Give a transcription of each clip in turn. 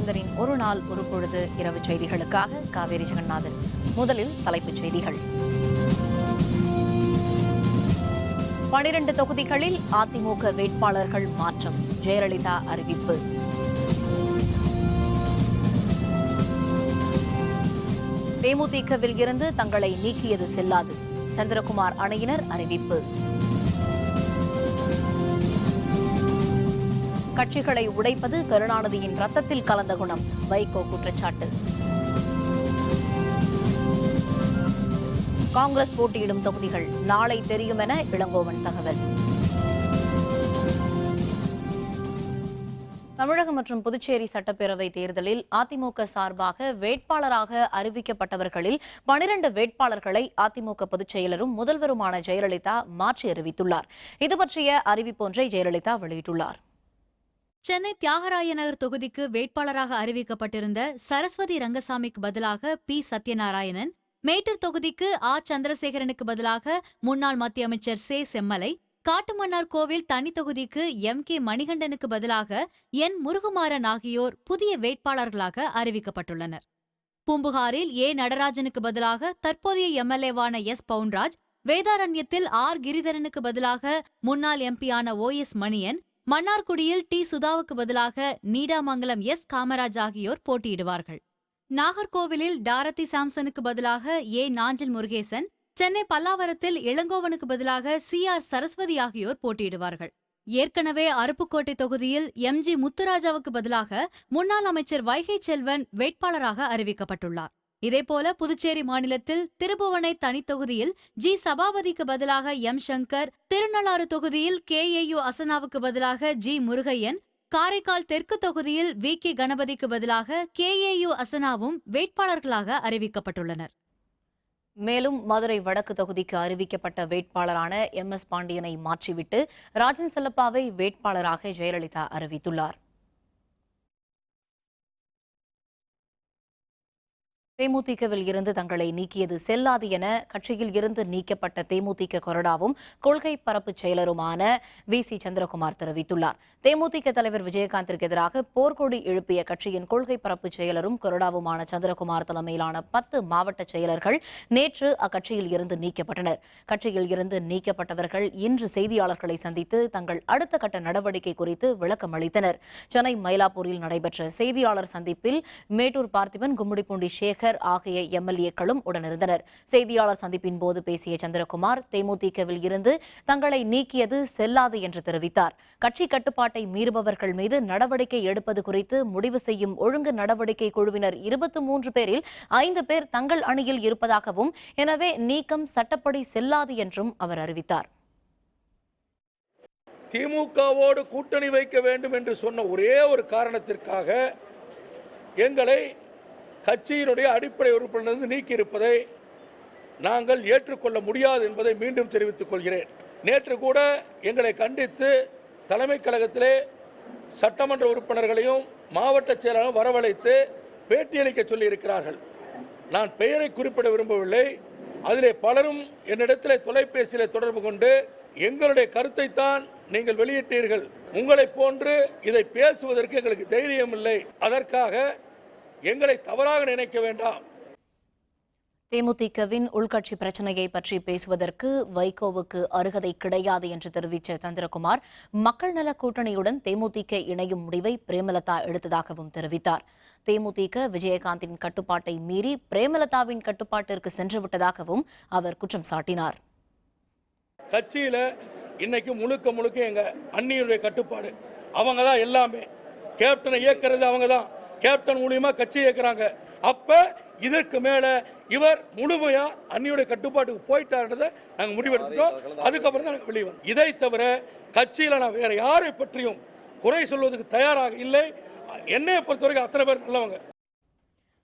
வேந்தரின் ஒரு நாள் ஒரு பொழுது இரவு செய்திகளுக்காக காவேரி ஜெகநாதன். முதலில் தலைப்புச் செய்திகள். 12 தொகுதிகளில் அதிமுக வேட்பாளர்கள் மாற்றம், ஜெயலலிதா அறிவிப்பு. தேமுதிகவில் இருந்து தங்களை நீக்கியது செல்லாது, சந்திரகுமார் அணியினர் அறிவிப்பு. கட்சிகளை உடைப்பது கருணாநிதியின் ரத்தத்தில் கலந்த குணம், வைகோ குற்றச்சாட்டு. காங்கிரஸ் போட்டியிடும் தொகுதிகள் நாளை தெரியும் என இளங்கோவன் தகவல். தமிழகம் மற்றும் புதுச்சேரி சட்டப்பேரவை தேர்தலில் அதிமுக சார்பாக வேட்பாளராக அறிவிக்கப்பட்டவர்களில் 12 வேட்பாளர்களை அதிமுக பொதுச் செயலரும் முதல்வருமான ஜெயலலிதா மாற்றி அறிவித்துள்ளார். இதுபற்றிய அறிவிப்பொன்றை ஜெயலலிதா வெளியிட்டுள்ளார். சென்னை தியாகராய நகர் தொகுதிக்கு வேட்பாளராக அறிவிக்கப்பட்டிருந்த சரஸ்வதி ரங்கசாமிக்கு பதிலாக பி. சத்யநாராயணன், மேட்டூர் தொகுதிக்கு ஆ. சந்திரசேகரனுக்கு பதிலாக முன்னாள் மத்திய அமைச்சர் சே. செம்மலை, காட்டுமன்னார் கோவில் தனி தொகுதிக்கு M.K. மணிகண்டனுக்கு பதிலாக என். முருகுமாறன் ஆகியோர் புதிய வேட்பாளர்களாக அறிவிக்கப்பட்டுள்ளனர். பூம்புகாரில் ஏ. நடராஜனுக்கு பதிலாக தற்போதைய எம்எல்ஏவான எஸ். பவுன்ராஜ், வேதாரண்யத்தில் ஆர். கிரிதரனுக்கு பதிலாக முன்னாள் எம்பியான O.S. மணியன், மன்னார்குடியில் டி. சுதாவுக்கு பதிலாக நீடாமங்கலம் எஸ். காமராஜ் ஆகியோர் போட்டியிடுவார்கள். நாகர்கோவிலில் டாரதி சாம்சனுக்கு பதிலாக ஏ. நாஞ்சில் முருகேசன், சென்னை பல்லாவரத்தில் இளங்கோவனுக்கு பதிலாக C.R. சரஸ்வதி ஆகியோர் போட்டியிடுவார்கள். ஏற்கனவே அருப்புக்கோட்டை தொகுதியில் M.G. முத்துராஜாவுக்கு பதிலாக முன்னாள் அமைச்சர் வைகை செல்வன் வேட்பாளராக அறிவிக்கப்பட்டுள்ளார். இதேபோல புதுச்சேரி மாநிலத்தில் திருபுவனை தனித்தொகுதியில் ஜி. சபாபதிக்கு பதிலாக M. சங்கர், திருநள்ளாறு தொகுதியில் KAU அசனாவுக்கு பதிலாக G. முருகையன், காரைக்கால் தெற்கு தொகுதியில் V.K. கணபதிக்கு பதிலாக KAU அசனாவும் வேட்பாளர்களாக அறிவிக்கப்பட்டுள்ளனர். மேலும் மதுரை வடக்கு தொகுதிக்கு அறிவிக்கப்பட்ட வேட்பாளரான MS பாண்டியனை மாற்றிவிட்டு ராஜன் செல்லப்பாவை வேட்பாளராக ஜெயலலிதா அறிவித்துள்ளார். தேமுதிகவில் இருந்து தங்களை நீக்கியது செல்லாது என கட்சியில் இருந்து நீக்கப்பட்ட தேமுதிக கொறடாவும் கொள்கை பரப்பு செயலருமான V.C. சந்திரகுமார் தெரிவித்துள்ளார். தேமுதிக தலைவர் விஜயகாந்திற்கு எதிராக போர்க்கொடி எழுப்பிய கட்சியின் கொள்கை பரப்பு செயலரும் கொறடாவுமான சந்திரகுமார் தலைமையிலான 10 மாவட்ட செயலர்கள் நேற்று அக்கட்சியில் இருந்து நீக்கப்பட்டனர். கட்சியில் இருந்து நீக்கப்பட்டவர்கள் இன்று செய்தியாளர்களை சந்தித்து தங்கள் அடுத்த கட்ட நடவடிக்கை குறித்து விளக்கம் அளித்தனர். சென்னை மயிலாப்பூரில் நடைபெற்ற செய்தியாளர் சந்திப்பில் மேட்டூர் பார்த்திபன், கும்மிடிப்பூண்டி சேகர் ஆகிய எம்எல்ஏக்களும் உடனிருந்தனர். செய்தியாளர் சந்திப்பின் போது பேசிய சந்திரகுமார் தேமுதிகவில் இருந்து தங்களை நீக்கியது செல்லாது என்று தெரிவித்தார். கட்சி கட்டுப்பாட்டை மீறுபவர்கள் மீது நடவடிக்கை எடுப்பது குறித்து முடிவு செய்யும் ஒழுங்கு நடவடிக்கை குழுவினர் 23 பேரில் 5 பேர் தங்கள் அணியில் இருப்பதாகவும், எனவே நீக்கம் சட்டப்படி செல்லாது என்றும் அவர் அறிவித்தார். திமுகவோடு கூட்டணி வைக்க வேண்டும் என்று சொன்ன ஒரே ஒரு காரணத்திற்காக எங்களை கட்சியினுடைய அடிப்படை உறுப்பினரிலிருந்து நீக்கியிருப்பதை நாங்கள் ஏற்றுக்கொள்ள முடியாது என்பதை மீண்டும் தெரிவித்துக் கொள்கிறேன். நேற்று கூட எங்களை கண்டித்து தலைமை கழகத்திலே சட்டமன்ற உறுப்பினர்களையும் மாவட்ட செயலாளரும் வரவழைத்து பேட்டியளிக்க சொல்லியிருக்கிறார்கள். நான் பெயரை குறிப்பிட விரும்பவில்லை. அதிலே பலரும் என்னிடத்திலே தொலைபேசியிலே தொடர்பு கொண்டு எங்களுடைய கருத்தை தான் நீங்கள் வெளியிட்டீர்கள், உங்களை போன்று இதை பேசுவதற்கு எங்களுக்கு தைரியம் இல்லை, அதற்காக எங்களை தவறாக நினைக்க வேண்டாம். தேமுதிகவின் உள்கட்சி பிரச்சனையை பற்றி பேசுவதற்கு வைகோவுக்கு அருகதை கிடையாது என்று தெரிவித்த சந்திரகுமார், மக்கள் நல கூட்டணியுடன் தேமுதிக இணையும் முடிவை பிரேமலதா எடுத்ததாகவும் தெரிவித்தார். தேமுதிக விஜயகாந்தின் கட்டுப்பாட்டை மீறி பிரேமலதாவின் கட்டுப்பாட்டிற்கு சென்றுவிட்டதாகவும் அவர் குற்றம் சாட்டினார். கட்சியில இன்னைக்கு முழுக்க முழுக்க எங்க அண்ணியுடைய கட்டுப்பாடு, அவங்க தான் எல்லாமே. கேப்டனை இயக்கிறது அவங்க தான், கேப்டன் மூலியமா கட்சி இயக்குறாங்க. அப்ப இதற்கு மேல இவர் முழுமையா அண்ணியுடைய கட்டுப்பாட்டுக்கு போயிட்டாருன்றதை நாங்க முடிவெடுத்துட்டோம். அதுக்கப்புறம் தான் வெளியே வந்தோம். இதை தவிர கட்சியில நான் வேற யாரை பற்றியும் குறை சொல்வதற்கு தயாராக இல்லை. என்னைய பொறுத்தவரைக்கும் அத்தனை பேர் நல்லவங்க.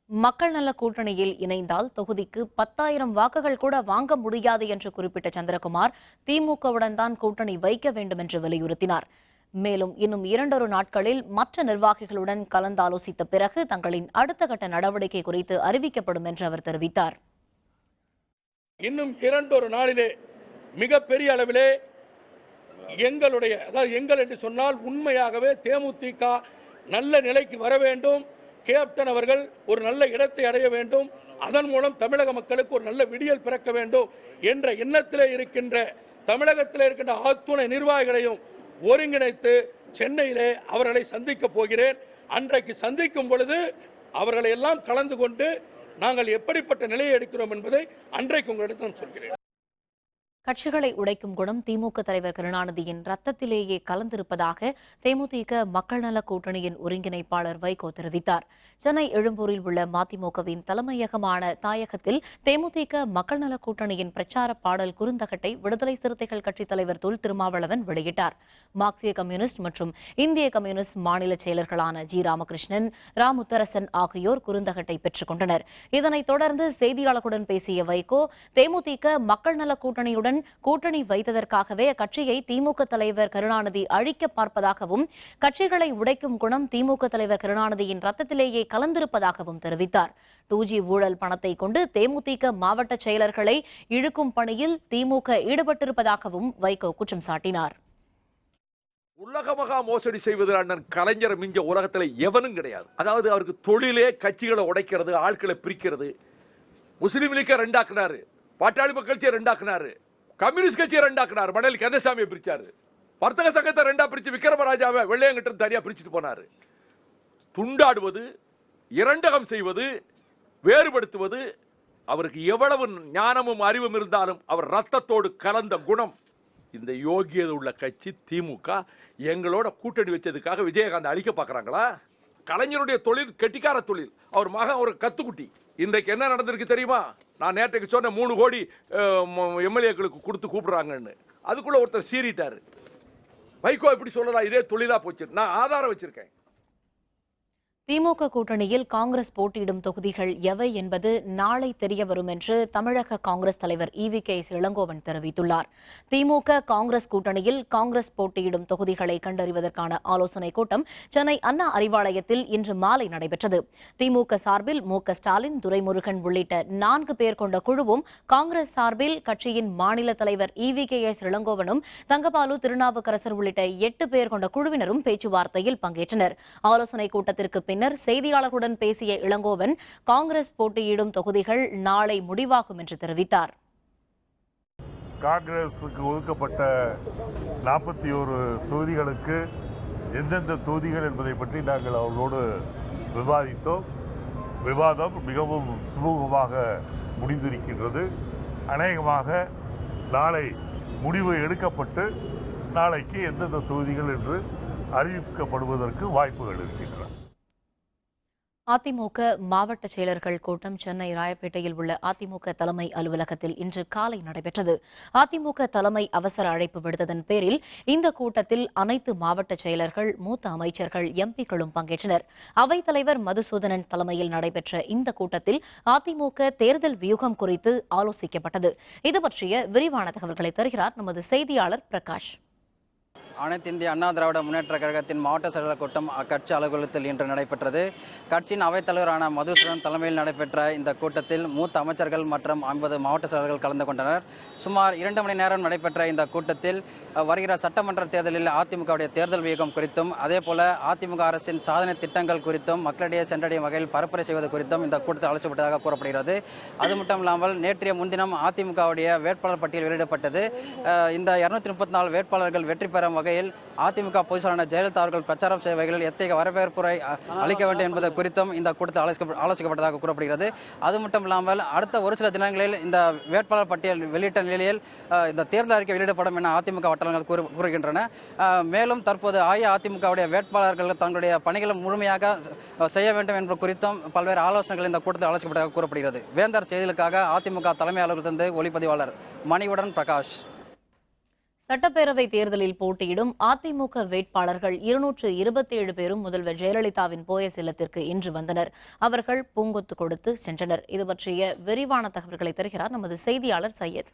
மக்கள் நல கூட்டணியில் இணைந்தால் தொகுதிக்கு 10,000 வாக்குகள் கூட வாங்க முடியாது என்று குறிப்பிட்ட சந்திரகுமார், திமுகவுடன் தான் கூட்டணி வைக்க வேண்டும் என்று வலியுறுத்தினார். மேலும் இன்னும் 2 நாட்களில் மற்ற நிர்வாகிகளுடன் கலந்தாலோசித்த பிறகு தங்களின் அடுத்த கட்ட நடவடிக்கை குறித்து அறிவிக்கப்படும் என்று அவர் தெரிவித்தார். இன்னும் 2 நாளிலே மிகப்பெரிய அளவிலே எங்களுடைய, அதாவது எங்கள் என்று சொன்னால் உண்மையாகவே தேமுதிக நல்ல நிலைக்கு வர வேண்டும், கேப்டன் அவர்கள் ஒரு நல்ல இடத்தை அடைய வேண்டும், அதன் மூலம் தமிழக மக்களுக்கு ஒரு நல்ல விடியல் பிறக்க வேண்டும் என்ற எண்ணத்திலே இருக்கின்ற தமிழகத்தில் இருக்கின்ற ஆத்துணை நிர்வாகிகளையும் ஒருங்கிணைத்து சென்னையிலே அவர்களை சந்திக்க போகிறேன். அன்றைக்கு சந்திக்கும் பொழுது அவர்களை எல்லாம் கலந்து கொண்டு நாங்கள் எப்படிப்பட்ட நிலையை எடுக்கிறோம் என்பதை அன்றைக்கு உங்களிடம் சொல்கிறேன். கட்சிகளை உடைக்கும் குணம் திமுக தலைவர் கருணாநிதியின் ரத்தத்திலேயே கலந்திருப்பதாக தேமுதிக மக்கள் நல கூட்டணியின் ஒருங்கிணைப்பாளர் வைகோ தெரிவித்தார். சென்னை எழும்பூரில் உள்ள மதிமுகவின் தலைமையகமான தாயகத்தில் தேமுதிக மக்கள் நல கூட்டணியின் பிரச்சார பாடல் குறுந்தகட்டை விடுதலை சிறுத்தைகள் கட்சித் தலைவர் தொல் திருமாவளவன் வெளியிட்டார். மார்க்சிய கம்யூனிஸ்ட் மற்றும் இந்திய கம்யூனிஸ்ட் மாநில செயலர்களான ஜி ராமகிருஷ்ணன், ரா முத்தரசன் ஆகியோர் குறுந்தகட்டை பெற்றுக் கொண்டனர். இதனைத் தொடர்ந்து செய்தியாளர்களுடன் பேசிய வைகோ, தேமுதிக மக்கள் நல கூட்டணியுடன் கூட்டணி வைத்ததற்காகவே அக்கட்சியை திமுக தலைவர் கருணாநிதி அழிக்க பார்ப்பதாகவும் கட்சிகளை உடைக்கும் குணம் திமுக தலைவர் கருணாநிதியின் ரத்தத்திலேயே கலந்திருப்பதாகவும் தெரிவித்தார். 2G ஊழல் பணத்தை கொண்டு தேமுதிக மாவட்ட செயலர்களை இழுக்கும் பணியில் திமுக ஈடுபட்டிருப்பதாகவும் வைகோ குற்றம் சாட்டினார். உலகமகா மோசடி செய்வது அண்ணன் கலைஞர் மிஞ்ச உலகத்தில் எவனும் கிடையாது. அதாவது அவருக்கு தொழிலே கட்சிகளை உடைக்கிறது, ஆட்களை பிரிக்கிறது. முஸ்லீம் லீக்கை ரெண்டாக்குனாரு, பாட்டாளி மக்கள் கட்சியை ரெண்டாக்குனாரு, கம்யூனிஸ்ட் கட்சியை ரெண்டாக்குனாரு, மணலி கந்தசாமியை பிரிச்சாரு, வர்த்தக சங்கத்தை ரெண்டா பிரிச்சு விக்ரமராஜாவை வெள்ளையங்கிட்ட தனியா பிரிச்சுட்டு போனாரு. துண்டாடுவது, இரண்டகம் செய்வது, வேறுபடுத்துவது, அவருக்கு எவ்வளவு ஞானமும் அறிவும் இருந்தாலும் அவர் ரத்தத்தோடு கலந்த குணம். இந்த யோகியது உள்ள கட்சி திமுக எங்களோட கூட்டணி வச்சதுக்காக விஜயகாந்த் அழிக்க பார்க்குறாங்களா? கலைஞருடைய தொழில் கெட்டிக்கார தொழில். அவர் மகன் ஒரு கத்துக்குட்டி. இன்றைக்கு என்ன நடந்திருக்கு தெரியுமா? நான் நேற்றைக்கு சொன்ன 3 கோடி எம்எல்ஏக்களுக்கு கொடுத்து கூப்பிடுறாங்கன்னு, அதுக்குள்ள ஒருத்தர் சீறிட்டாரு. வைகோ இப்படி சொல்லலாம், இதே தொழிலா போச்சு. நான் ஆதாரம் வச்சிருக்கேன். திமுக கூட்டணியில் காங்கிரஸ் போட்டியிடும் தொகுதிகள் எவை என்பது நாளை தெரியவரும் என்று தமிழக காங்கிரஸ் தலைவர் EVK இளங்கோவன் தெரிவித்துள்ளார். திமுக காங்கிரஸ் கூட்டணியில் காங்கிரஸ் போட்டியிடும் தொகுதிகளை கண்டறிவதற்கான ஆலோசனைக் கூட்டம் சென்னை அண்ணா அறிவாலயத்தில் இன்று மாலை நடைபெற்றது. திமுக சார்பில் மு.க. ஸ்டாலின், துரைமுருகன் உள்ளிட்ட 4 பேர் கொண்ட குழுவும், காங்கிரஸ் சார்பில் கட்சியின் மாநில தலைவர் EVK இளங்கோவனும், தங்கபாலு, திருநாவுக்கரசர் உள்ளிட்ட 8 பேர் கொண்ட குழுவினரும் பேச்சுவார்த்தையில் பங்கேற்றனர். ஆலோசனைக் கூட்டத்திற்கு பின்னர் செய்தியாளர்களுடன் பேசிய இளங்கோவன், காங்கிரஸ் போட்டியிடும் தொகுதிகள் நாளை முடிவாகும் என்று தெரிவித்தார். காங்கிரசுக்கு ஒதுக்கப்பட்ட 41 தொகுதிகளுக்கு எந்தெந்த தொகுதிகள் என்பதை பற்றி நாங்கள் அவர்களோடு விவாதித்தோம். விவாதம் மிகவும் சுமூகமாக முடிந்திருக்கின்றது. அநேகமாக நாளை முடிவு எடுக்கப்பட்டு நாளைக்கு எந்தெந்த தொகுதிகள் என்று அறிவிக்கப்படுவதற்கு வாய்ப்புகள் இருக்கின்றன. அதிமுக மாவட்ட செயலர்கள் கூட்டம் சென்னை ராயப்பேட்டையில் உள்ள அதிமுக தலைமை அலுவலகத்தில் இன்று காலை நடைபெற்றது. அதிமுக தலைமை அவசர அழைப்பு விடுத்ததன் பேரில் இந்த கூட்டத்தில் அனைத்து மாவட்ட செயலர்கள், மூத்த அமைச்சர்கள், எம்பிக்களும் பங்கேற்றனர். அவைத்தலைவர் மதுசூதனன் தலைமையில் நடைபெற்ற இந்த கூட்டத்தில் அதிமுக தேர்தல் வியூகம் குறித்து ஆலோசிக்கப்பட்டது. இது பற்றிய விரிவான தகவல்களை தருகிறார் நமது செய்தியாளர் பிரகாஷ். அனைத்து இந்திய அண்ணா திராவிட முன்னேற்ற கழகத்தின் மாவட்ட செயலர் கூட்டம் அக்கட்சி அலுவலகத்தில் இன்று நடைபெற்றது. கட்சியின் அவைத்தலைவரான மதுசூதனன் தலைமையில் நடைபெற்ற இந்த கூட்டத்தில் மூத்த அமைச்சர்கள் மற்றும் 50 மாவட்ட செயலர்கள் கலந்து கொண்டனர். சுமார் 2 மணி நேரம் நடைபெற்ற இந்த கூட்டத்தில் வருகிற சட்டமன்ற தேர்தலில் அதிமுகவுடைய தேர்தல் வியூகம் குறித்தும், அதேபோல அதிமுக அரசின் சாதனை திட்டங்கள் குறித்தும் மக்களிடையே சென்றடையும் வகையில் பரப்புரை செய்வது குறித்தும் இந்த கூட்டத்தில் ஆலோசிக்கப்பட்டதாக கூறப்படுகிறது. அது மட்டும் இல்லாமல் நேற்றைய முன்தினம் அதிமுகவுடைய வேட்பாளர் பட்டியல் வெளியிடப்பட்டது. இந்த 234 வேட்பாளர்கள் வெற்றி பெறும் வகையில் அதிமுக பொதுச் செயலாளர் ஜெயலலிதா அவர்கள் பிரச்சாரம் செய்ய வகையில் எத்தகைய வரவேற்புரை அளிக்க வேண்டும் என்பது குறித்தும் இந்த கூட்டத்தில் ஆலோசிக்கப்பட்டதாக கூறப்படுகிறது. அது மட்டும் இல்லாமல் அடுத்த ஒரு சில தினங்களில் இந்த வேட்பாளர் பட்டியல் வெளியிட்ட நிலையில் இந்த தேர்தல் அறிக்கை வெளியிடப்படும் என அதிமுக வட்டாரங்கள் கூறுகின்றன. மேலும் தற்போது அஇஅதிமுகவுடைய வேட்பாளர்கள் தங்களுடைய பணிகளை முழுமையாக செய்ய வேண்டும் என்பது குறித்தும் பல்வேறு ஆலோசனைகள் இந்த கூட்டத்தில் ஆலோசிக்கப்பட்டதாக கூறப்படுகிறது. வேந்தர் செய்திகளுக்காக அதிமுக தலைமை அலுவலகத்திலிருந்து ஒளிப்பதிவாளர் மணிவுடன் பிரகாஷ். சட்டப்பேரவை தேர்தலில் போட்டியிடும் அதிமுக வேட்பாளர்கள் 227 பேரும் முதல்வர் ஜெயலலிதாவின் போயஸ் இல்லத்திற்கு இன்று வந்தனர். அவர்கள் பூங்கொத்து கொடுத்து சென்றனர். இது பற்றிய விரிவான தகவல்களை தருகிறார் நமது செய்தியாளர் சையத்.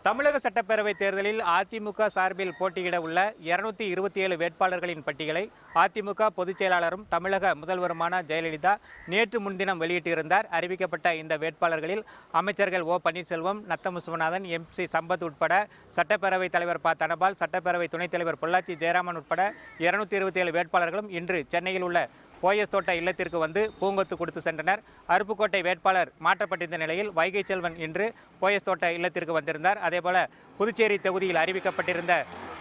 தமிழக சட்டப்பேரவை தேர்தலில் அதிமுக சார்பில் போட்டியிட உள்ள 227 வேட்பாளர்களின் பட்டியலை அதிமுக பொதுச் செயலாளரும் தமிழக முதல்வருமான ஜெயலலிதா நேற்று முன்தினம் வெளியிட்டிருந்தார். அறிவிக்கப்பட்ட இந்த வேட்பாளர்களில் அமைச்சர்கள் ஓ பன்னீர்செல்வம், நத்தம் விஸ்வநாதன், MC சம்பத் உட்பட சட்டப்பேரவை தலைவர் ப தனபால், சட்டப்பேரவை துணைத் தலைவர் பொள்ளாச்சி ஜெயராமன் உட்பட 227 வேட்பாளர்களும் இன்று சென்னையில் உள்ள போயஸ் தோட்ட இல்லத்திற்கு வந்து பூங்கொத்து கொடுத்து சென்றனர். அருப்புக்கோட்டை வேட்பாளர் மாற்றப்பட்டிருந்த நிலையில் வைகை செல்வன் இன்று போயஸ் தோட்ட இல்லத்திற்கு வந்திருந்தார். அதேபோல புதுச்சேரி தொகுதியில் அறிவிக்கப்பட்டிருந்த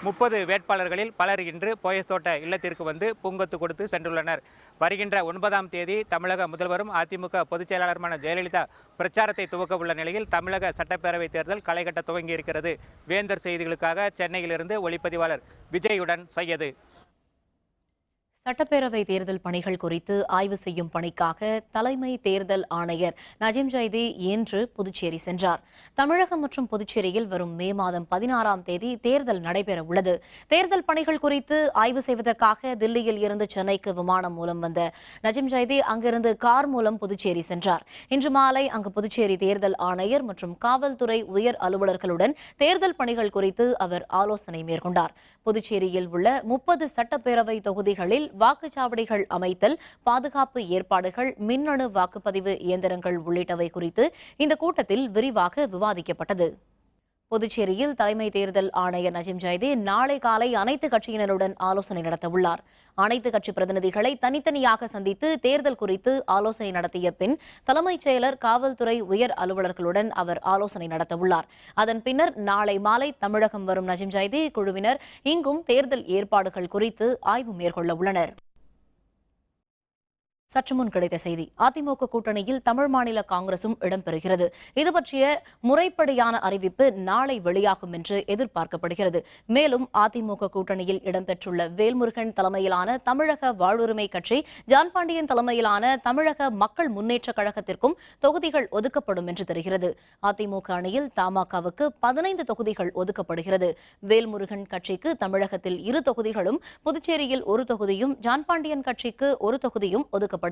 30 வேட்பாளர்களில் பலர் இன்று போயஸ் தோட்ட இல்லத்திற்கு வந்து பூங்கொத்து கொடுத்து சென்றுள்ளனர். வருகின்ற 9ஆம் தேதி தமிழக முதல்வரும் அதிமுக பொதுச் செயலாளருமான ஜெயலலிதா பிரச்சாரத்தை துவக்க உள்ள நிலையில் தமிழக சட்டப்பேரவை தேர்தல் களைகட்ட துவங்கி இருக்கிறது. வேந்தர் செய்திகளுக்காக சென்னையிலிருந்து ஒளிப்பதிவாளர் விஜயுடன் சையது. சட்டப்பேரவை தேர்தல் பணிகள் குறித்து ஆய்வு செய்யும் பணிக்காக தலைமை தேர்தல் ஆணையர் நஜீம் ஜைதி இன்று புதுச்சேரி சென்றார். தமிழகம் மற்றும் புதுச்சேரியில் வரும் மே மாதம் 16ஆம் தேதி தேர்தல் நடைபெற உள்ளது. தேர்தல் பணிகள் குறித்து ஆய்வு செய்வதற்காக தில்லியில் இருந்து சென்னைக்கு விமானம் மூலம் வந்த நஜீம் ஜைதி அங்கிருந்து கார் மூலம் புதுச்சேரி சென்றார். இன்று மாலை அங்கு புதுச்சேரி தேர்தல் ஆணையர் மற்றும் காவல்துறை உயர் அலுவலர்களுடன் தேர்தல் பணிகள் குறித்து அவர் ஆலோசனை மேற்கொண்டார். புதுச்சேரியில் உள்ள 30 சட்டப்பேரவை தொகுதிகளில் வாக்குச்சாவடிகள் அமைத்தல், பாதுகாப்பு ஏற்பாடுகள், மின்னணு வாக்குப்பதிவு இயந்திரங்கள் உள்ளிட்டவை குறித்து இந்த கூட்டத்தில் விரிவாக விவாதிக்கப்பட்டது. புதுச்சேரியில் தலைமை தேர்தல் ஆணையர் நஜீம் ஜைதி நாளை காலை அனைத்து கட்சியினருடன் ஆலோசனை நடத்த உள்ளார். அனைத்து கட்சி பிரதிநிதிகளை தனித்தனியாக சந்தித்து தேர்தல் குறித்து ஆலோசனை நடத்திய பின் தலைமைச் செயலர், காவல்துறை உயர் அலுவலர்களுடன் அவர் ஆலோசனை நடத்த உள்ளார். அதன் பின்னர் நாளை மாலை தமிழகம் வரும் நஜீம் ஜைதி குழுவினர் இங்கும் தேர்தல் ஏற்பாடுகள் குறித்து ஆய்வு மேற்கொள்ள உள்ளனர். சற்று முன் கிடைத்த செய்தி. அதிமுக கூட்டணியில் தமிழ் மாநில காங்கிரசும் இடம்பெறுகிறது. இது பற்றிய முறைப்படியான அறிவிப்பு நாளை வெளியாகும் என்று எதிர்பார்க்கப்படுகிறது. மேலும் அதிமுக கூட்டணியில் இடம்பெற்றுள்ள வேல்முருகன் தலைமையிலான தமிழக வாழ்வுரிமை கட்சி, ஜான் பாண்டியன் தலைமையிலான தமிழக மக்கள் முன்னேற்ற கழகத்திற்கும் தொகுதிகள் ஒதுக்கப்படும் என்று தெரிகிறது. அதிமுக அணியில் தமாகவுக்கு 15 தொகுதிகள் ஒதுக்கப்படுகிறது. வேல்முருகன் கட்சிக்கு தமிழகத்தில் 2 தொகுதிகளும், புதுச்சேரியில் 1 தொகுதியும், ஜான் பாண்டியன் கட்சிக்கு 1 தொகுதியும் ஒதுக்கப்படுகிறது.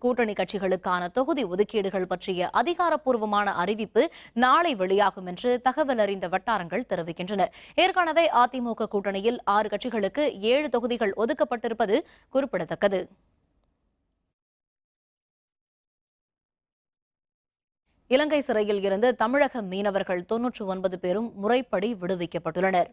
கூட்டணி கட்சிகளுக்கான தொகுதி ஒதுக்கீடுகள் பற்றிய அதிகாரப்பூர்வமான அறிவிப்பு நாளை வெளியாகும் என்று தகவல் அறிந்த வட்டாரங்கள் தெரிவிக்கின்றன. ஏற்கனவே அதிமுக கூட்டணியில் 6 கட்சிகளுக்கு 7 தொகுதிகள் ஒதுக்கப்பட்டிருப்பது குறிப்பிடத்தக்கது. இலங்கை சிறையில் இருந்து தமிழக மீனவர்கள் 99 பேரும் முறைப்படி விடுவிக்கப்பட்டுள்ளனர்.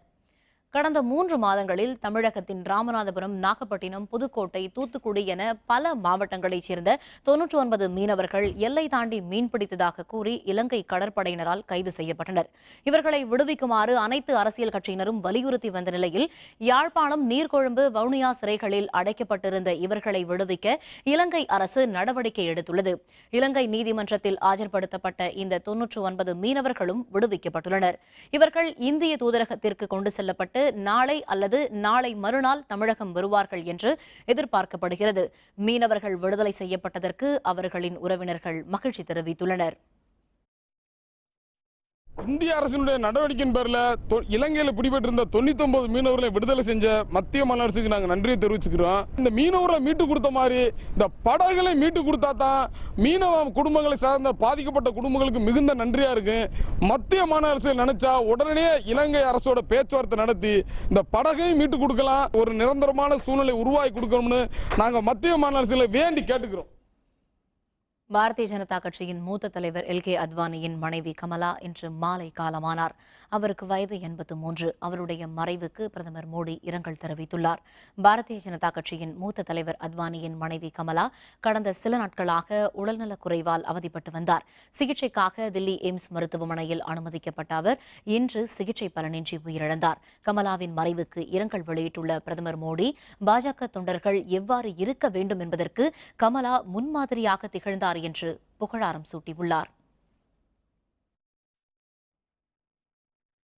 கடந்த 3 மாதங்களில் தமிழகத்தின் ராமநாதபுரம், நாகப்பட்டினம், புதுக்கோட்டை, தூத்துக்குடி என பல மாவட்டங்களைச் சேர்ந்த 99 மீனவர்கள் எல்லை தாண்டி மீன்பிடித்ததாக கூறி இலங்கை கடற்படையினரால் கைது செய்யப்பட்டனர். இவர்களை விடுவிக்குமாறு அனைத்து அரசியல் கட்சியினரும் வலியுறுத்தி வந்த நிலையில் யாழ்ப்பாணம், நீர்கொழும்பு, வவுனியா சிறைகளில் அடைக்கப்பட்டிருந்த இவர்களை விடுவிக்க இலங்கை அரசு நடவடிக்கை எடுத்துள்ளது. இலங்கை நீதிமன்றத்தில் ஆஜர்படுத்தப்பட்ட இந்த 99 மீனவர்களும் விடுவிக்கப்பட்டுள்ளனர். இவர்கள் இந்திய தூதரகத்திற்கு கொண்டு செல்லப்பட்டு நாளை அல்லது நாளை மறுநாள் தமிழகம் வருவார்கள் என்று எதிர்பார்க்கப்படுகிறது. மீனவர்கள் விடுதலை செய்யப்பட்டதற்கு அவர்களின் உறவினர்கள் மகிழ்ச்சி தெரிவித்துள்ளனர். இந்திய அரசினுடைய நடவடிக்கையின் பேரில் இலங்கையில் பிடிபட்டிருந்த 99 மீனவர்களை விடுதலை செஞ்ச மத்திய மாநில அரசுக்கு நாங்கள் நன்றியை தெரிவிச்சுக்கிறோம். இந்த மீனவர்களை மீட்டு கொடுத்த மாதிரி இந்த படகுகளை மீட்டு கொடுத்தா தான் மீனவ குடும்பங்களை சார்ந்த பாதிக்கப்பட்ட குடும்பங்களுக்கு மிகுந்த நன்றியா இருக்கு. மத்திய மாநில அரசு நினைச்சா உடனே இலங்கை அரசோட பேச்சுவார்த்தை நடத்தி இந்த படகையும் மீட்டு கொடுக்கலாம், ஒரு நிரந்தரமான சூழ்நிலை உருவாக்கி கொடுக்கணும்னு நாங்கள் மத்திய மாநில அரசுல வேண்டி கேட்டுக்கிறோம். பாரதிய ஜனதா கட்சியின் மூத்த தலைவர் எல்கே அத்வானியின் மனைவி கமலா இன்று மாலை காலமானார். அவருக்கு வயது 83. அவருடைய மறைவுக்கு பிரதமர் மோடி இரங்கல் தெரிவித்துள்ளார். பாரதிய ஜனதா கட்சியின் மூத்த தலைவர் அத்வானியின் மனைவி கமலா கடந்த சில நாட்களாக உடல்நலக் குறைவால் அவதிப்பட்டு வந்தார். சிகிச்சைக்காக தில்லி எய்ம்ஸ் மருத்துவமனையில் அனுமதிக்கப்பட்ட அவர் இன்று சிகிச்சை பலனின்றி உயிரிழந்தார். கமலாவின் மறைவுக்கு இரங்கல் வெளியிட்டுள்ள பிரதமர் மோடி, பாஜக தொண்டர்கள் எவ்வாறு இருக்க வேண்டும் என்பதற்கு கமலா முன்மாதிரியாக திகழ்ந்தார் என்று புகழாரம் சூட்டியுள்ளார்.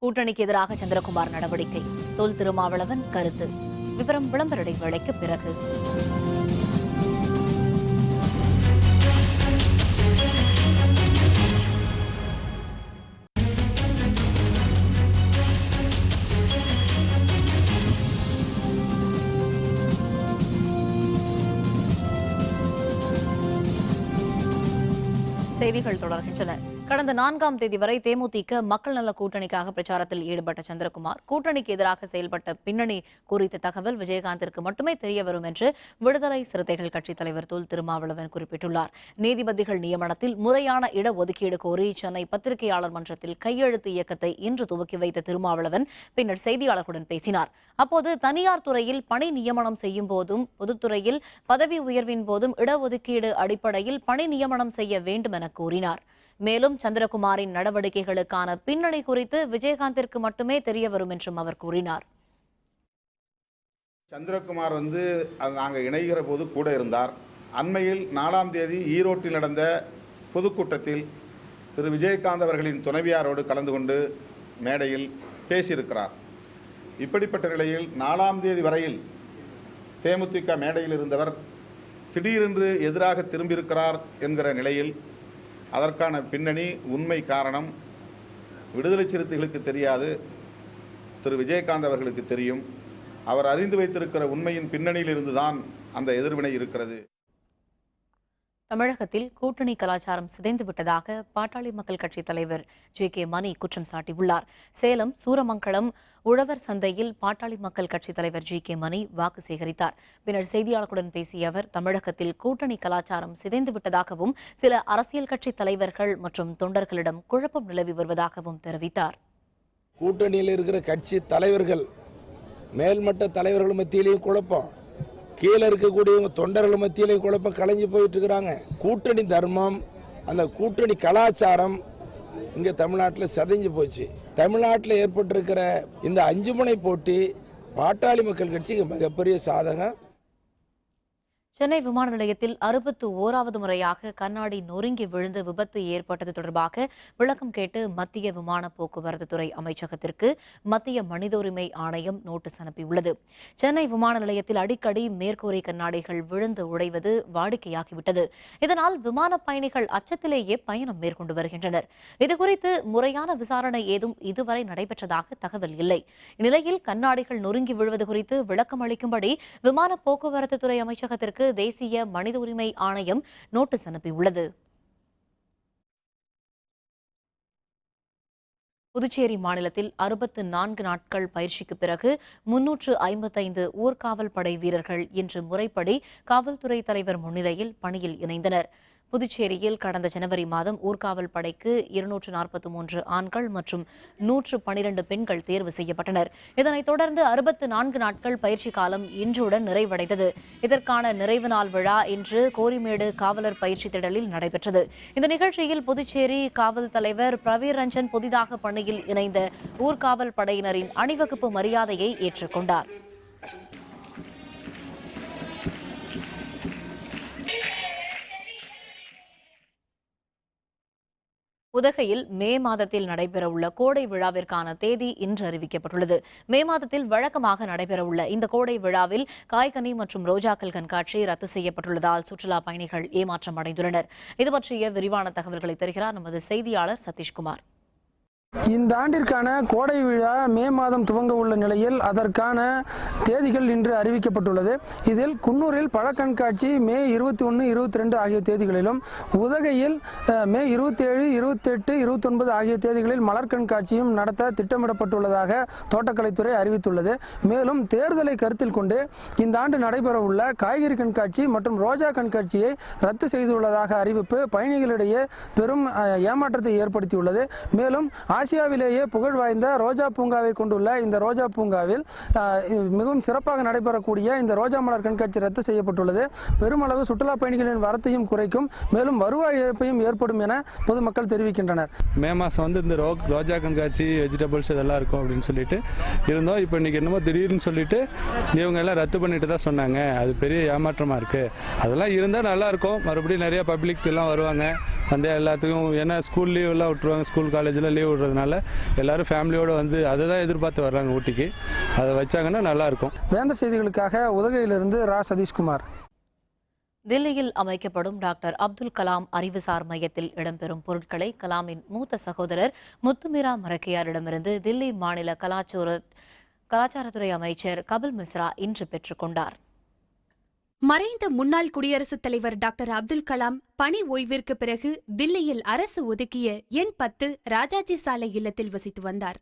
கூட்டணிக்கு எதிராக சந்திரகுமார் நடவடிக்கை, தொல் திருமாவளவன் கருத்து. விவரம் விளம்பர இடைவேளைக்கு பிறகு. செய்திகள் தொடர்கின்றன. கடந்த 4ஆம் தேதி வரை தேமுதிக மக்கள் நல கூட்டணிக்காக பிரச்சாரத்தில் ஈடுபட்ட சந்திரகுமார் கூட்டணிக்கு எதிராக செயல்பட்ட பின்னணி குறித்த தகவல் விஜயகாந்திற்கு மட்டுமே தெரிய வரும் என்று விடுதலை சிறுத்தைகள் கட்சித் தலைவர் தொல் திருமாவளவன் குறிப்பிட்டுள்ளார். நீதிபதிகள் நியமனத்தில் முறையான இடஒதுக்கீடு கோரி சென்னை பத்திரிகையாளர் மன்றத்தில் கையெழுத்து இயக்கத்தை இன்று துவக்கி வைத்த திருமாவளவன் பின்னர் செய்தியாளர்களுடன் பேசினார். அப்போது தனியார் துறையில் பணி நியமனம் செய்யும் போதும் பொதுத்துறையில் பதவி உயர்வின் போதும் இடஒதுக்கீடு அடிப்படையில் பணி நியமனம் செய்ய வேண்டும் என கூறினார். மேலும் சந்திரகுமாரின் நடவடிக்கைகளுக்கான பின்னணி குறித்து விஜயகாந்திற்கு மட்டுமே தெரிய வரும் என்றும் அவர் கூறினார். சந்திரகுமார் நாங்கள் இணைகிற போது கூட இருந்தார். அண்மையில் 4ஆம் தேதி ஈரோட்டில் நடந்த பொதுக்கூட்டத்தில் திரு விஜயகாந்த் அவர்களின் துணைவியாரோடு கலந்து கொண்டு மேடையில் பேசியிருக்கிறார். இப்படிப்பட்ட நிலையில் 4ஆம் தேதி வரையில் தேமுதிக மேடையில் இருந்தவர் திடீரென்று எதிராக திரும்பியிருக்கிறார் என்கிற நிலையில் அதற்கான பின்னணி உண்மை காரணம் விடுதலை சிறுத்தைகளுக்கு தெரியாது, திரு விஜயகாந்த் அவர்களுக்கு தெரியும். அவர் அறிந்து வைத்திருக்கிற உண்மையின் பின்னணியில் இருந்துதான் அந்த எதிர்வினை இருக்கிறது. தமிழகத்தில் கூட்டணி கலாச்சாரம் சிதைந்து விட்டதாக பாட்டாளி மக்கள் கட்சித் தலைவர் ஜே.கே. மணி குற்றம் சாட்டியுள்ளார். சேலம் சூரமங்கலம் உழவர் சந்தையில் பாட்டாளி மக்கள் கட்சித் தலைவர் ஜே.கே. மணி வாக்கு சேகரித்தார். பின்னர் செய்தியாளர்களுடன் பேசிய அவர் தமிழகத்தில் கூட்டணி கலாச்சாரம் சிதைந்து விட்டதாகவும் சில அரசியல் கட்சி தலைவர்கள் மற்றும் தொண்டர்களிடம் குழப்பம் நிலவி வருவதாகவும் தெரிவித்தார். கூட்டணியில் இருக்கிற கட்சி தலைவர்கள் மேல்மட்ட தலைவர்கள் மத்தியிலையும் குழப்பம், கீழே இருக்கக்கூடிய தொண்டர்கள் மத்தியிலையும் குழப்பம் கலைஞ்சு போயிட்டு இருக்கிறாங்க. கூட்டணி தர்மம், அந்த கூட்டணி கலாச்சாரம் இங்கே தமிழ்நாட்டில் சிதைஞ்சு போச்சு. தமிழ்நாட்டில் ஏற்பட்டிருக்கிற இந்த 5 முனை போட்டி பாட்டாளி மக்கள் கட்சிக்கு மிகப்பெரிய சாதகம். சென்னை விமான நிலையத்தில் 61வது முறையாக கண்ணாடி நொறுங்கி விழுந்து விபத்து ஏற்பட்டது தொடர்பாக விளக்கம் கேட்டு மத்திய விமான போக்குவரத்து துறை அமைச்சகத்திற்கு மத்திய மனித உரிமை ஆணையம் நோட்டீஸ் அனுப்பியுள்ளது. சென்னை விமான நிலையத்தில் அடிக்கடி மேற்கூரை கண்ணாடிகள் விழுந்து உடைவது வாடிக்கையாகிவிட்டது. இதனால் விமான பயணிகள் அச்சத்திலேயே பயணம் மேற்கொண்டு வருகின்றனர். இதுகுறித்து முறையான விசாரணை ஏதும் இதுவரை நடைபெற்றதாக தகவல் இல்லை. இந்நிலையில் கண்ணாடிகள் நொறுங்கி விழுவது குறித்து விளக்கம் அளிக்கும்படி விமான போக்குவரத்து துறை அமைச்சகத்திற்கு தேசிய மனித உரிமை ஆணையம் நோட்டீஸ் அனுப்பியுள்ளது. புதுச்சேரி மாநிலத்தில் 64 நாட்கள் பயிற்சிக்கு பிறகு 355 ஊர்காவல் படை வீரர்கள் இன்று முறைப்படி காவல்துறை தலைவர் முன்னிலையில் பணியில் இணைந்தனர். புதுச்சேரியில் கடந்த ஜனவரி மாதம் ஊர்காவல் படைக்கு 243 ஆண்கள் மற்றும் 112 பெண்கள் தேர்வு செய்யப்பட்டனர். இதனைத் தொடர்ந்து 64 நாட்கள் பயிற்சி காலம் இன்றுடன் நிறைவடைந்தது. இதற்கான நிறைவு நாள் விழா இன்று கோரிமேடு காவலர் பயிற்சி திடலில் நடைபெற்றது. இந்த நிகழ்ச்சியில் புதுச்சேரி காவல் தலைவர் பிரவீர் ரஞ்சன் புதிதாக பணியில் இணைந்த ஊர்காவல் படையினரின் அணிவகுப்பு மரியாதையை ஏற்றுக்கொண்டார். உதகையில் மே மாதத்தில் நடைபெறவுள்ள கோடை விழாவிற்கான தேதி இன்று அறிவிக்கப்பட்டுள்ளது. மே மாதத்தில் வழக்கமாக நடைபெறவுள்ள இந்த கோடை விழாவில் காய்கனி மற்றும் ரோஜாக்கள் கண்காட்சி ரத்து செய்யப்பட்டுள்ளதால் சுற்றுலா பயணிகள் ஏமாற்றம் அடைந்துள்ளனர். இது பற்றிய விரிவான தகவல்களை தருகிறார் நமது செய்தியாளர் சதீஷ்குமார். இந்த ஆண்டிற்கான கோடை விழா மே மாதம் துவங்க உள்ள நிலையில் அதற்கான தேதிகள் இன்று அறிவிக்கப்பட்டுள்ளது. இதில் குன்னூரில் பழ கண்காட்சி மே 21, 22 ஆகிய தேதிகளிலும், உதகையில் மே 27, 28, 29 ஆகிய தேதிகளில் மலர் கண்காட்சியும் நடத்த திட்டமிடப்பட்டுள்ளதாக தோட்டக்கலைத்துறை அறிவித்துள்ளது. மேலும் தேர்தலை கருத்தில் கொண்டு இந்த ஆண்டு நடைபெறவுள்ள காய்கறி கண்காட்சி மற்றும் ரோஜா கண்காட்சியை ரத்து செய்துள்ளதாக அறிவிப்பு பயணிகளிடையே பெரும் ஏமாற்றத்தை ஏற்படுத்தியுள்ளது. மேலும் ஆசியாவிலேயே புகழ் வாய்ந்த ரோஜா பூங்காவை கொண்டுள்ள இந்த ரோஜா பூங்காவில் மிகவும் சிறப்பாக நடைபெறக்கூடிய இந்த ரோஜா மலர் கண்காட்சி ரத்து செய்யப்பட்டுள்ளது. பெருமளவு சுற்றுலா பயணிகளின் வரத்தையும் குறைக்கும், மேலும் வருவாய் இழப்பையும் ஏற்படும் என பொதுமக்கள் தெரிவிக்கின்றனர். மே மாதம் இந்த ரோஜா கண்காட்சி வெஜிடபிள்ஸ் இதெல்லாம் இருக்கும் அப்படின்னு சொல்லிட்டு இருந்தோம். இப்போ இன்னைக்கு என்னமோ திடீர்னு சொல்லிட்டு இவங்க எல்லாம் ரத்து பண்ணிட்டு தான் சொன்னாங்க. அது பெரிய ஏமாற்றமாக இருக்குது. அதெல்லாம் இருந்தால் நல்லா இருக்கும். மறுபடியும் நிறைய பப்ளிக் எல்லாம் வருவாங்க. வந்து எல்லாத்துக்கும் ஏன்னா ஸ்கூல் லீவ் எல்லாம் விட்டுருவாங்க. ஸ்கூல் காலேஜில் லீவ் விடுறதுனால எல்லாரும் ஃபேமிலியோடு வந்து அதை தான் எதிர்பார்த்து வர்றாங்க ஊட்டிக்கு. அதை வச்சாங்கன்னா நல்லாயிருக்கும். வேந்தர் செய்திகளுக்காக உதகையிலிருந்து ரா சதீஷ்குமார். தில்லியில் அமைக்கப்படும் டாக்டர் அப்துல் கலாம் அறிவுசார் மையத்தில் இடம்பெறும் பொருட்களை கலாமின் மூத்த சகோதரர் முத்துமீரா மரக்கையாரிடமிருந்து தில்லி மாநில கலாச்சாரத்துறை அமைச்சர் கபில் மிஸ்ரா இன்று பெற்றுக்கொண்டார். மறைந்த முன்னாள் குடியரசுத் தலைவர் டாக்டர் அப்துல் கலாம் பணி ஓய்விற்கு பிறகு தில்லியில் அரசு ஒதுக்கிய எண் 10 ராஜாஜி சாலை இல்லத்தில் வசித்து வந்தார்.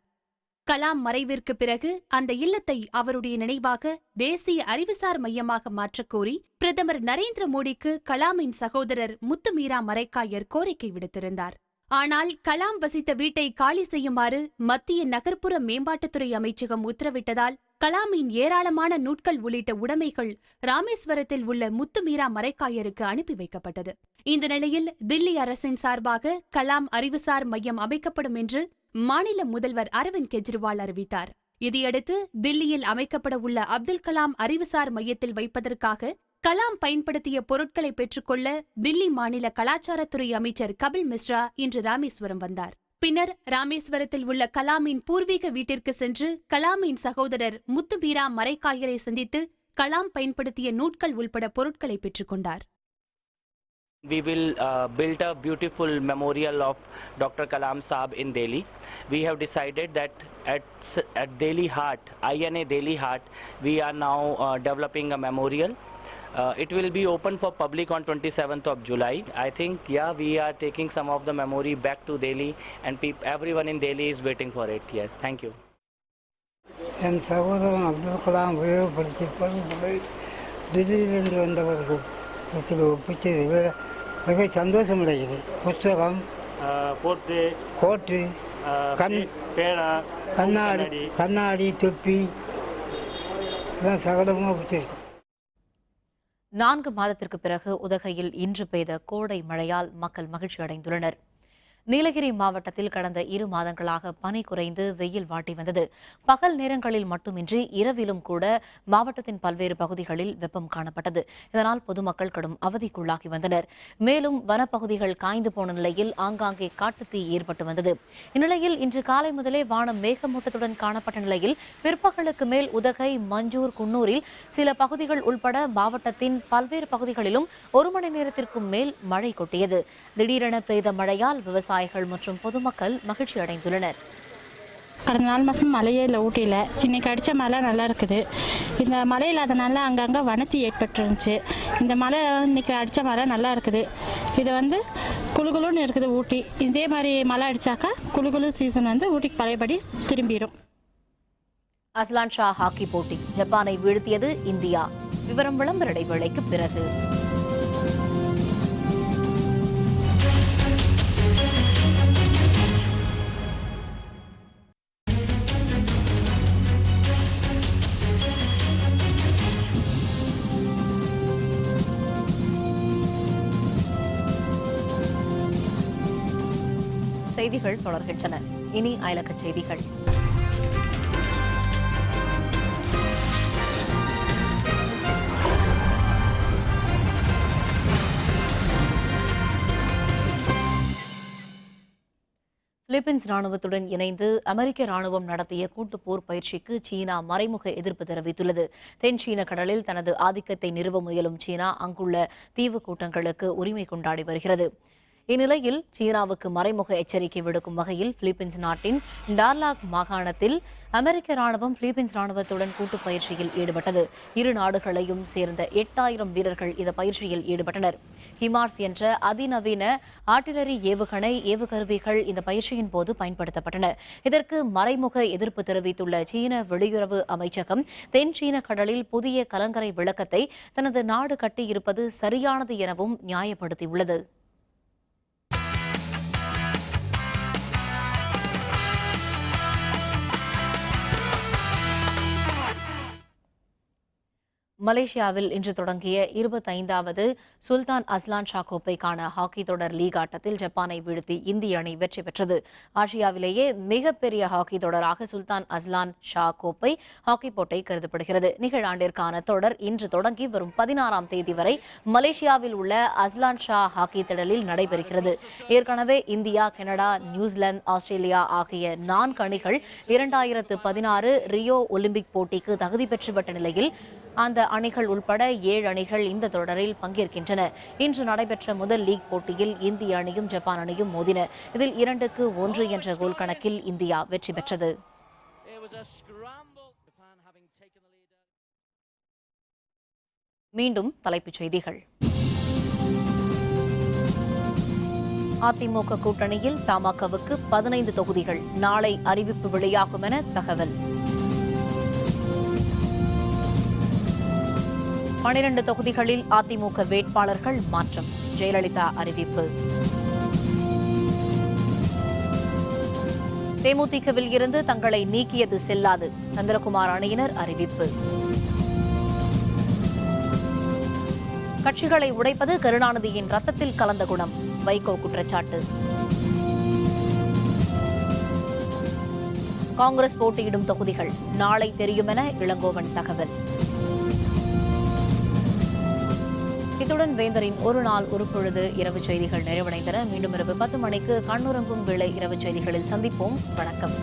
கலாம் மறைவிற்கு பிறகு அந்த இல்லத்தை அவருடைய நினைவாக தேசிய அறிவுசார் மையமாக மாற்றக்கோரி பிரதமர் நரேந்திர மோடிக்கு கலாமின் சகோதரர் முத்துமீரா மரைக்காயர் கோரிக்கை விடுத்திருந்தார். ஆனால் கலாம் வசித்த வீட்டை காலி செய்யுமாறு மத்திய நகர்ப்புற மேம்பாட்டுத்துறை அமைச்சகம் உத்தரவிட்டதால் கலாமின் ஏராளமான நூட்கள் உள்ளிட்ட உடைமைகள் ராமேஸ்வரத்தில் உள்ள முத்துமீரா மரைக்காயருக்கு அனுப்பி வைக்கப்பட்டது. இந்த நிலையில் தில்லி அரசின் சார்பாக கலாம் அறிவுசார் மையம் அமைக்கப்படும் என்று மாநில முதல்வர் அரவிந்த் கெஜ்ரிவால் அறிவித்தார். இதையடுத்து தில்லியில் அமைக்கப்பட உள்ள அப்துல் கலாம் அறிவுசார் மையத்தில் வைப்பதற்காக கலாம் பயன்படுத்திய பொருட்களை பெற்றுக்கொள்ள தில்லி மாநில கலாச்சாரத்துறை அமைச்சர் கபில் மிஸ்ரா இன்று ராமேஸ்வரம் வந்தார். பின்னர் ராமேஸ்வரத்தில் உள்ள கலாமின் பூர்வீக வீட்டிற்கு சென்று கலாமின் சகோதரர் முத்துமீரா மரைக்காயரை சந்தித்து கலாம் பயன்படுத்திய நூட்கள் உள்பட பொருட்களை பெற்றுக்கொண்டார். We will build a beautiful memorial of Dr. Kalam Saab in Delhi. We have decided that at Delhi Heart, INA Delhi Heart, we are now developing a memorial. It will be open for public on 27th of July. I think, we are taking some of the memory back to Delhi and everyone in Delhi is waiting for it. Yes, thank you. என் சகோதரன் அப்துல் கலாம் உபயோகப்படுத்திய பொருட்களை தில்லியிலிருந்து வந்தவர்கள் ஒப்பிச்சதில் மிக சந்தோஷமடைகிறது. புஸ்தகம், கோட்டு, கண்ணாடி, தொப்பி எல்லாம் சகலமாக பிடிச்சிருக்கு. 4 மாதத்திற்கு பிறகு உதகையில் இன்று பெய்த கோடை மழையால் மக்கள் மகிழ்ச்சி அடைந்துள்ளனர். நீலகிரி மாவட்டத்தில் கடந்த 2 மாதங்களாக பனி குறைந்து வெயில் வாட்டி வந்தது. பகல் நேரங்களில் மட்டுமின்றி இரவிலும் கூட மாவட்டத்தின் பல்வேறு பகுதிகளில் வெப்பம் காணப்பட்டது. இதனால் பொதுமக்கள் கடும் அவதிக்குள்ளாகி வந்தனர். மேலும் வனப்பகுதிகள் காய்ந்து போன நிலையில் ஆங்காங்கே காட்டுத்தீ ஏற்பட்டு வந்தது. இந்நிலையில் இன்று காலை முதலே வானம் மேகமூட்டத்துடன் காணப்பட்ட நிலையில் பிற்பகலுக்கு மேல் உதகை, மஞ்சூர், குன்னூரில் சில பகுதிகள் உட்பட மாவட்டத்தின் பல்வேறு பகுதிகளிலும் 1 மணி நேரத்திற்கும் மேல் மழை கொட்டியது. திடீரென பெய்த மழையால் விவசாயிகள் மற்றும் பொதுமக்கள் மகிழ்ச்சி அடைந்துள்ளனர். கடந்த 4 மாதம் மழையே இல்லை ஊட்டியில். இன்றைக்கி அடித்த மழை நல்லா இருக்குது. இந்த மழை இல்லாதனால அங்கங்கே வனத்தி ஏற்பட்டுருந்துச்சு. இந்த மழை இன்றைக்கி அடித்த மழை நல்லா இருக்குது. இது குளுகுலுன்னு இருக்குது ஊட்டி. இதே மாதிரி மழை அடித்தாக்கா குளுகுலு சீசன் ஊட்டிக்கு பழையபடி திரும்பிடும். அஸ்லான் ஷா ஹாக்கி போட்டி ஜப்பானை வீழ்த்தியது இந்தியா. விவரம் விளம்பர இடைவேளைக்கு பிறகு. செய்திகள் தொடர்கின்றன. இனி அயலக செய்திகள். பிலிப்பீன்ஸ் ராணுவத்துடன் இணைந்து அமெரிக்க ராணுவம் நடத்திய கூட்டு போர் பயிற்சிக்கு சீனா மறைமுக எதிர்ப்பு தெரிவித்துள்ளது. தென் சீன கடலில் தனது ஆதிக்கத்தை நிறுவ முயலும் சீனா அங்குள்ள தீவு கூட்டங்களுக்கு உரிமை கொண்டாடி வருகிறது. இந்நிலையில் சீனாவுக்கு மறைமுக எச்சரிக்கை விடுக்கும் வகையில் பிலிப்பீன்ஸ் நாட்டின் டார்லாக் மாகாணத்தில் அமெரிக்க ராணுவம் பிலிப்பீன்ஸ் ராணுவத்துடன் கூட்டு பயிற்சியில் ஈடுபட்டது. 2 நாடுகளையும் சேர்ந்த 8000 வீரர்கள் இந்த பயிற்சியில் ஈடுபட்டனர். ஹிமார்ஸ் என்ற அதிநவீன ஆர்ட்டிலரி ஏவுகருவிகள் இந்த பயிற்சியின் போது பயன்படுத்தப்பட்டன. இதற்கு மறைமுக எதிர்ப்பு தெரிவித்துள்ள சீன வெளியுறவு அமைச்சகம் தென் சீன கடலில் புதிய கலங்கரை விளக்கத்தை தனது நாடு கட்டியிருப்பது சரியானது எனவும் நியாயப்படுத்தியுள்ளது. மலேசியாவில் இன்று தொடங்கிய 25வது சுல்தான் அஸ்லான் ஷா கோப்பைக்கான ஹாக்கி தொடர் லீக் ஆட்டத்தில் ஜப்பானை வீழ்த்தி இந்திய அணி வெற்றி பெற்றது. ஆசியாவிலேயே மிகப்பெரிய ஹாக்கி தொடராக சுல்தான் அஸ்லான் ஷா கோப்பை ஹாக்கி போட்டி கருதப்படுகிறது. நிகழாண்டிற்கான தொடர் இன்று தொடங்கி வரும் 16ஆம் தேதி வரை மலேசியாவில் உள்ள அஸ்லான் ஷா ஹாக்கி திடலில் நடைபெறுகிறது. ஏற்கனவே இந்தியா, கனடா, நியூசிலாந்து, ஆஸ்திரேலியா ஆகிய 4 அணிகள் 2016 ரியோ ஒலிம்பிக் போட்டிக்கு தகுதி பெற்றுவிட்ட நிலையில் அந்த அணிகள் உட்பட 7 அணிகள் இந்த தொடரில் பங்கேற்கின்றன. இன்று நடைபெற்ற முதல் லீக் போட்டியில் இந்திய அணியும் ஜப்பான் அணியும் மோதின. இதில் 2-1 என்ற கோல் கணக்கில் இந்தியா வெற்றி பெற்றது. மீண்டும் தலைப்புச் செய்திகள். அதிமுக கூட்டணியில் தமாகவுக்கு 15 தொகுதிகள், நாளை அறிவிப்பு வெளியாகும் என தகவல். 12 தொகுதிகளில் அதிமுக வேட்பாளர்கள் மாற்றம், ஜெயலலிதா அறிவிப்பு. தேமுதிகவில் இருந்து தங்களை நீக்கியது செல்லாது, சந்திரகுமார் அணியினர் அறிவிப்பு. கட்சிகளை உடைப்பது கருணாநிதியின் ரத்தத்தில் கலந்த குணம், வைகோ குற்றச்சாட்டு. காங்கிரஸ் போட்டியிடும் தொகுதிகள் நாளை தெரியும் என இளங்கோவன் தகவல். இத்துடன் வேந்தரின் ஒரு நாள் ஒரு பொழுது இரவு செய்திகள் நிறைவடைந்தன. மீண்டும் இரவு 10 மணிக்கு கண்ணுறங்கும் வேளை இரவு செய்திகளில் சந்திப்போம். வணக்கம்.